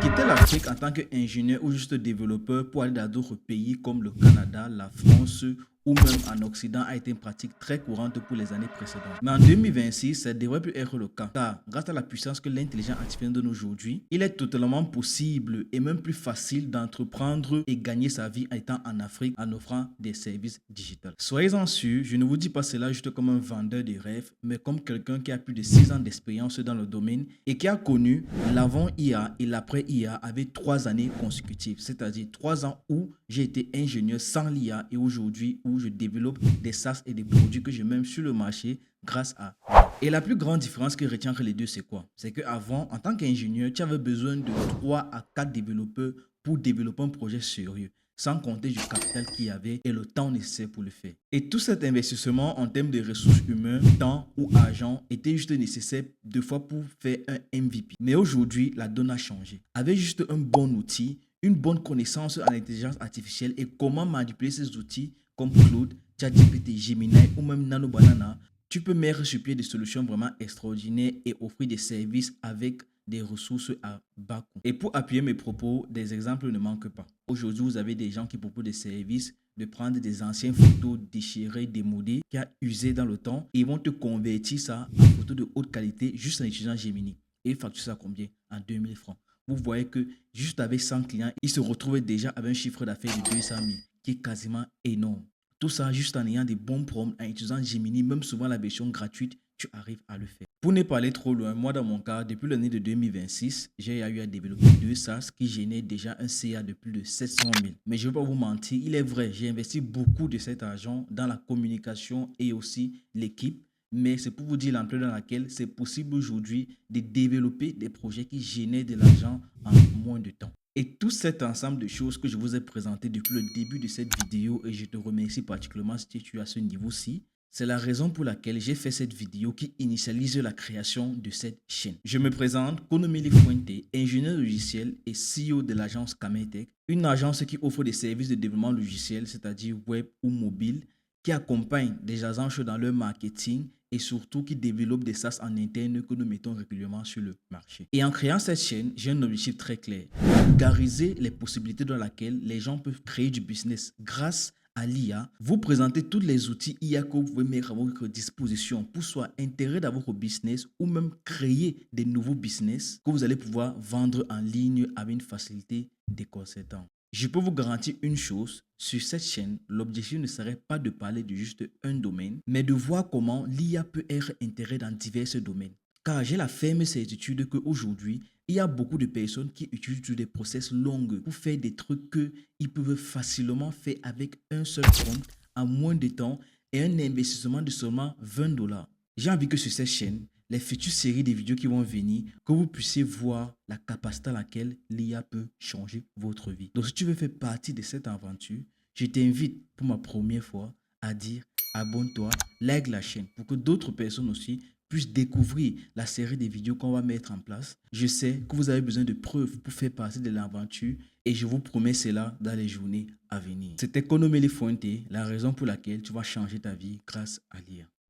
Quitter l'Afrique en tant qu'ingénieur ou juste développeur pour aller dans d'autres pays comme le Canada, la France ou même en Occident a été une pratique très courante pour les années précédentes. Mais en 2026, ça devrait plus être le cas, car grâce à la puissance que l'intelligence artificielle donne aujourd'hui, il est totalement possible et même plus facile d'entreprendre et gagner sa vie en étant en Afrique en offrant des services digitaux. Soyez-en sûrs, je ne vous dis pas cela juste comme un vendeur de rêves, mais comme quelqu'un qui a plus de 6 ans d'expérience dans le domaine et qui a connu l'avant IA et l'après IA avec 3 années consécutives, c'est-à-dire 3 ans où j'ai été ingénieur sans l'IA et aujourd'hui où je développe des SaaS et des produits que je mets sur le marché grâce à l'IA. Et la plus grande différence que retient entre les deux, c'est quoi? C'est qu'avant, en tant qu'ingénieur, tu avais besoin de 3 à 4 développeurs pour développer un projet sérieux, sans compter du capital qu'il y avait et le temps nécessaire pour le faire. Et tout cet investissement en termes de ressources humaines, temps ou argent était juste nécessaire 2 fois pour faire un MVP. Mais aujourd'hui, la donne a changé. Avec juste un bon outil, une bonne connaissance en intelligence artificielle et comment manipuler ces outils comme Claude, ChatGPT, Gemini ou même Nano Banana, tu peux mettre sur pied des solutions vraiment extraordinaires et offrir des services avec des ressources à bas coût. Et pour appuyer mes propos, des exemples ne manquent pas. Aujourd'hui, vous avez des gens qui proposent des services de prendre des anciennes photos déchirées, démodées, qui a usé dans le temps, et ils vont te convertir ça en photos de haute qualité juste en utilisant Gemini. Et ils facturent ça combien? En 2000 francs. Vous voyez que juste avec 100 clients, ils se retrouvent déjà avec un chiffre d'affaires de 200 000, qui est quasiment énorme. Tout ça juste en ayant des bons prompts, en utilisant Gemini, même souvent la version gratuite, tu arrives à le faire. Pour ne pas aller trop loin, moi dans mon cas, depuis l'année de 2026, j'ai eu à développer 2 SaaS qui génèrent déjà un CA de plus de 700 000. Mais je ne vais pas vous mentir, il est vrai, j'ai investi beaucoup de cet argent dans la communication et aussi l'équipe. Mais c'est pour vous dire l'ampleur dans laquelle c'est possible aujourd'hui de développer des projets qui génèrent de l'argent en moins de temps. Et tout cet ensemble de choses que je vous ai présenté depuis le début de cette vidéo, et je te remercie particulièrement si tu es à ce niveau-ci, c'est la raison pour laquelle j'ai fait cette vidéo qui initialise la création de cette chaîne. Je me présente Konomili Fuente, ingénieur logiciel et CEO de l'agence Kametech, une agence qui offre des services de développement logiciel, c'est-à-dire web ou mobile, qui accompagne des agences dans leur marketing et surtout qui développe des SaaS en interne que nous mettons régulièrement sur le marché. Et en créant cette chaîne, j'ai un objectif très clair: vulgariser les possibilités dans lesquelles les gens peuvent créer du business grâce à l'IA, vous présenter tous les outils IA que vous pouvez mettre à votre disposition pour soit intégrer dans votre business ou même créer des nouveaux business que vous allez pouvoir vendre en ligne avec une facilité déconcertante. Je peux vous garantir une chose, sur cette chaîne, l'objectif ne serait pas de parler de juste un domaine, mais de voir comment l'IA peut être intégrée dans divers domaines. Car j'ai la ferme certitude qu'aujourd'hui, il y a beaucoup de personnes qui utilisent des process longs pour faire des trucs qu'ils peuvent facilement faire avec un seul prompt en moins de temps et un investissement de seulement 20 $. J'ai envie que sur cette chaîne, les futures séries de vidéos qui vont venir, que vous puissiez voir la capacité à laquelle l'IA peut changer votre vie. Donc si tu veux faire partie de cette aventure, je t'invite pour ma première fois à dire abonne-toi, like la chaîne pour que d'autres personnes aussi puissent découvrir la série de vidéos qu'on va mettre en place. Je sais que vous avez besoin de preuves pour faire partie de l'aventure et je vous promets cela dans les journées à venir. C'était Konomili Fuente, la raison pour laquelle tu vas changer ta vie grâce à l'IA.